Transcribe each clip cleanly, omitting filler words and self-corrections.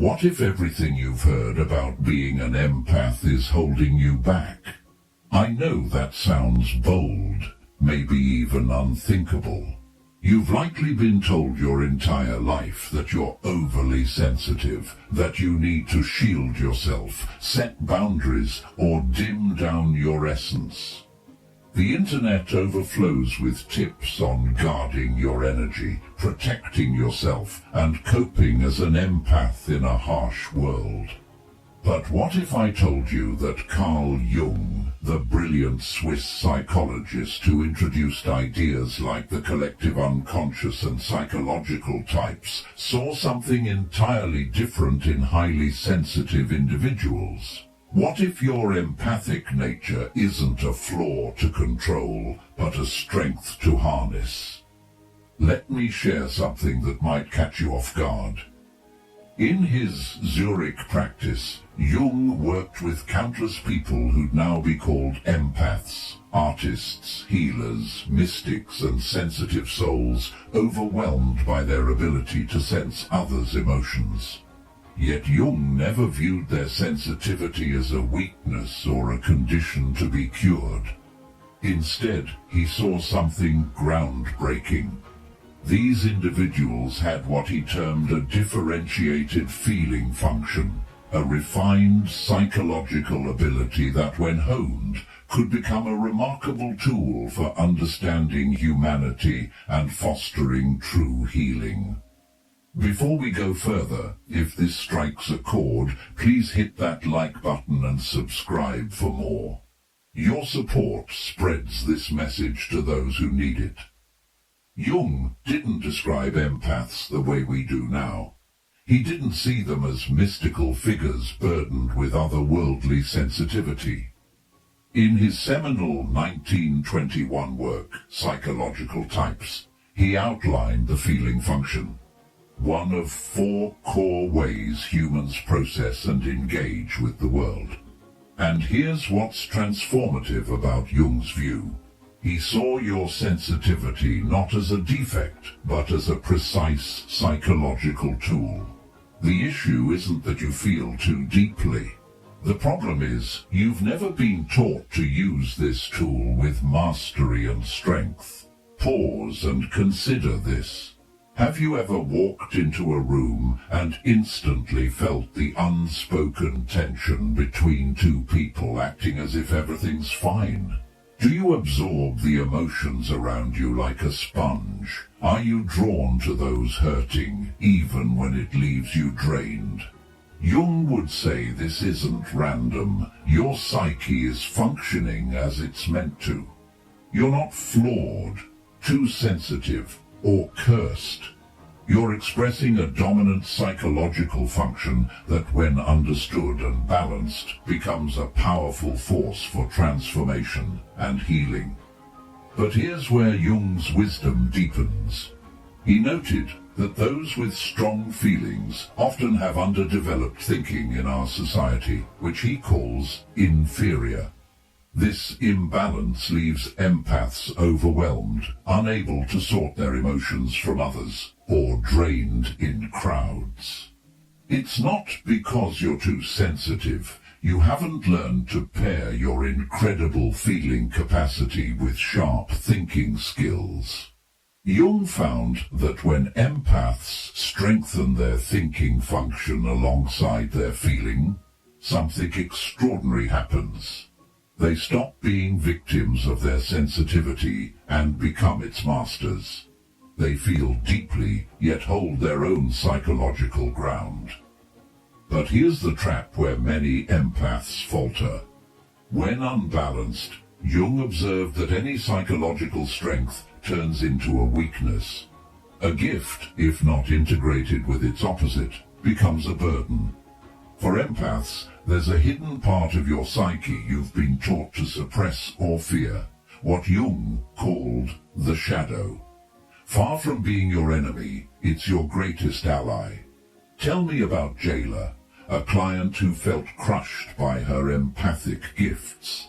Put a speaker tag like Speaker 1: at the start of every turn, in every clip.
Speaker 1: What if everything you've heard about being an empath is holding you back? I know that sounds bold, maybe even unthinkable. You've likely been told your entire life that you're overly sensitive, that you need to shield yourself, set boundaries, or dim down your essence. The internet overflows with tips on guarding your energy, protecting yourself, and coping as an empath in a harsh world. But what if I told you that Carl Jung, the brilliant Swiss psychologist who introduced ideas like the collective unconscious and psychological types, saw something entirely different in highly sensitive individuals? What if your empathic nature isn't a flaw to control, but a strength to harness? Let me share something that might catch you off guard. In his Zurich practice, Jung worked with countless people who'd now be called empaths, artists, healers, mystics, and sensitive souls, overwhelmed by their ability to sense others' emotions. Yet Jung never viewed their sensitivity as a weakness or a condition to be cured. Instead, he saw something groundbreaking. These individuals had what he termed a differentiated feeling function, a refined psychological ability that, when honed, could become a remarkable tool for understanding humanity and fostering true healing. Before we go further, if this strikes a chord, please hit that like button and subscribe for more. Your support spreads this message to those who need it. Jung didn't describe empaths the way we do now. He didn't see them as mystical figures burdened with otherworldly sensitivity. In his seminal 1921 work, Psychological Types, he outlined the feeling function, one of 4 core ways humans process and engage with the world. And here's what's transformative about Jung's view. He saw your sensitivity not as a defect, but as a precise psychological tool. The issue isn't that you feel too deeply. The problem is, you've never been taught to use this tool with mastery and strength. Pause and consider this. Have you ever walked into a room and instantly felt the unspoken tension between 2 people acting as if everything's fine? Do you absorb the emotions around you like a sponge? Are you drawn to those hurting, even when it leaves you drained? Jung would say this isn't random. Your psyche is functioning as it's meant to. You're not flawed, too sensitive, or cursed. You're expressing a dominant psychological function that, when understood and balanced, becomes a powerful force for transformation and healing. But here's where Jung's wisdom deepens. He noted that those with strong feelings often have underdeveloped thinking in our society, which he calls inferior. This imbalance leaves empaths overwhelmed, unable to sort their emotions from others, or drained in crowds. It's not because you're too sensitive. You haven't learned to pair your incredible feeling capacity with sharp thinking skills. Jung found that when empaths strengthen their thinking function alongside their feeling, something extraordinary happens. They stop being victims of their sensitivity and become its masters. They feel deeply, yet hold their own psychological ground. But here's the trap where many empaths falter. When unbalanced, Jung observed that any psychological strength turns into a weakness. A gift, if not integrated with its opposite, becomes a burden. For empaths, there's a hidden part of your psyche you've been taught to suppress or fear, what Jung called the shadow. Far from being your enemy, it's your greatest ally. Tell me about Jayla, a client who felt crushed by her empathic gifts.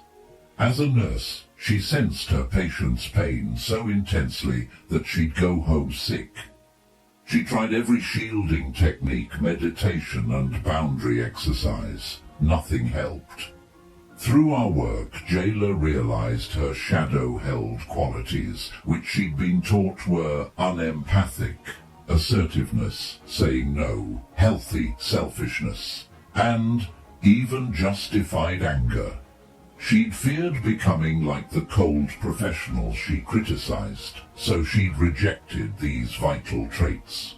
Speaker 1: As a nurse, she sensed her patient's pain so intensely that she'd go home sick. She tried every shielding technique, meditation and boundary exercise. Nothing helped. Through our work, Jayla realized her shadow-held qualities, which she'd been taught were unempathic, assertiveness, saying no, healthy selfishness, and even justified anger. She'd feared becoming like the cold professional she criticized, so she'd rejected these vital traits.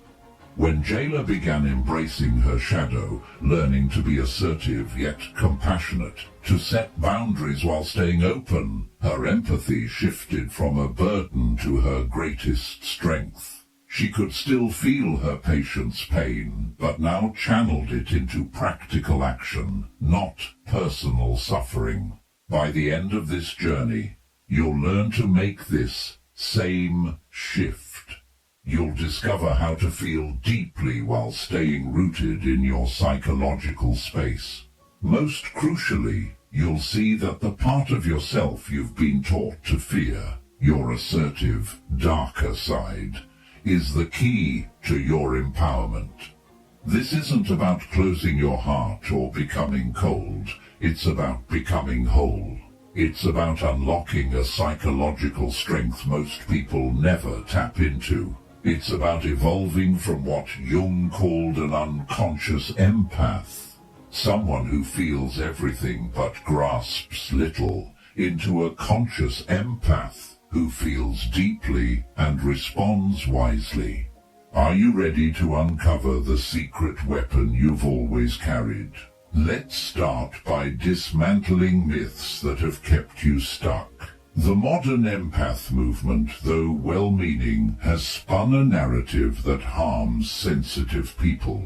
Speaker 1: When Jayla began embracing her shadow, learning to be assertive yet compassionate, to set boundaries while staying open, her empathy shifted from a burden to her greatest strength. She could still feel her patient's pain, but now channeled it into practical action, not personal suffering. By the end of this journey, you'll learn to make this same shift. You'll discover how to feel deeply while staying rooted in your psychological space. Most crucially, you'll see that the part of yourself you've been taught to fear, your assertive, darker side, is the key to your empowerment. This isn't about closing your heart or becoming cold. It's about becoming whole. It's about unlocking a psychological strength most people never tap into. It's about evolving from what Jung called an unconscious empath, someone who feels everything but grasps little, into a conscious empath who feels deeply and responds wisely. Are you ready to uncover the secret weapon you've always carried? Let's start by dismantling myths that have kept you stuck. The modern empath movement, though well-meaning, has spun a narrative that harms sensitive people.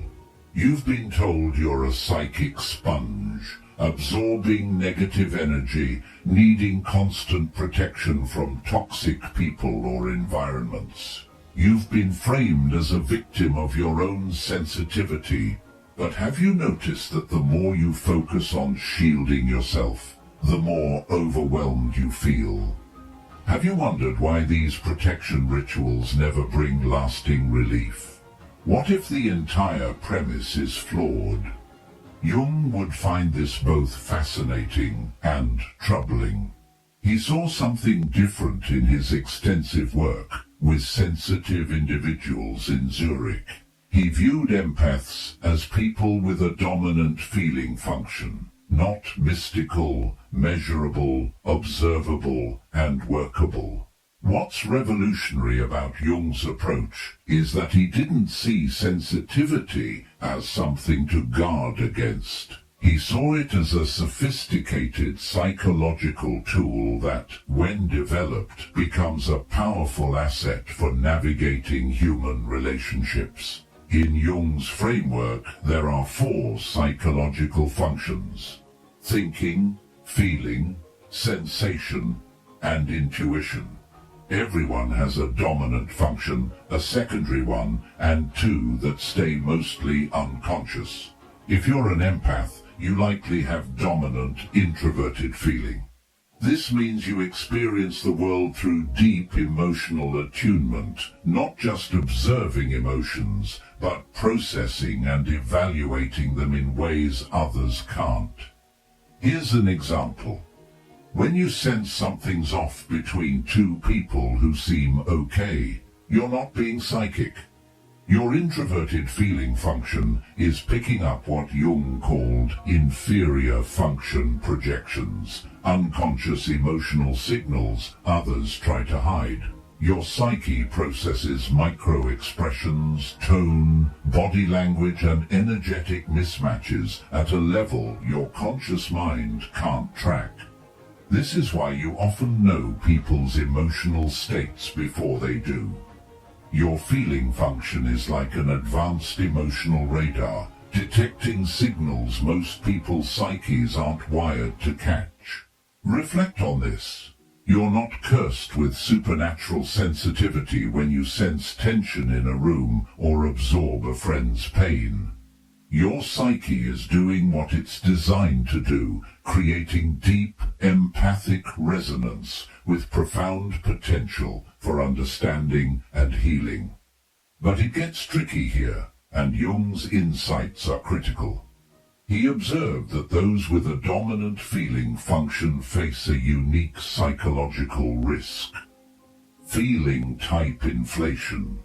Speaker 1: You've been told you're a psychic sponge, absorbing negative energy, needing constant protection from toxic people or environments. You've been framed as a victim of your own sensitivity. But have you noticed that the more you focus on shielding yourself, the more overwhelmed you feel? Have you wondered why these protection rituals never bring lasting relief? What if the entire premise is flawed? Jung would find this both fascinating and troubling. He saw something different in his extensive work with sensitive individuals in Zurich. He viewed empaths as people with a dominant feeling function, not mystical, measurable, observable, and workable. What's revolutionary about Jung's approach is that he didn't see sensitivity as something to guard against. He saw it as a sophisticated psychological tool that, when developed, becomes a powerful asset for navigating human relationships. In Jung's framework, there are 4 psychological functions: thinking, feeling, sensation, and intuition. Everyone has a dominant function, a secondary one, and 2 that stay mostly unconscious. If you're an empath, you likely have dominant, introverted feeling. This means you experience the world through deep emotional attunement, not just observing emotions, but processing and evaluating them in ways others can't. Here's an example. When you sense something's off between 2 people who seem okay, you're not being psychic. Your introverted feeling function is picking up what Jung called inferior function projections, unconscious emotional signals others try to hide. Your psyche processes micro-expressions, tone, body language, and energetic mismatches at a level your conscious mind can't track. This is why you often know people's emotional states before they do. Your feeling function is like an advanced emotional radar, detecting signals most people's psyches aren't wired to catch. Reflect on this. You're not cursed with supernatural sensitivity when you sense tension in a room or absorb a friend's pain. Your psyche is doing what it's designed to do, creating deep, empathic resonance with profound potential for understanding and healing. But it gets tricky here, and Jung's insights are critical. He observed that those with a dominant feeling function face a unique psychological risk. Feeling type inflation.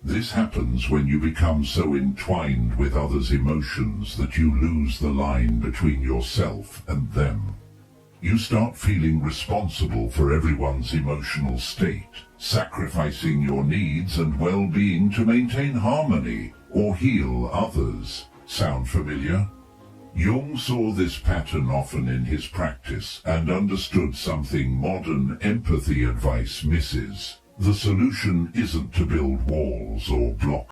Speaker 1: This happens when you become so entwined with others' emotions that you lose the line between yourself and them. You start feeling responsible for everyone's emotional state, sacrificing your needs and well-being to maintain harmony or heal others. Sound familiar? Jung saw this pattern often in his practice and understood something modern empathy advice misses. The solution isn't to build walls or block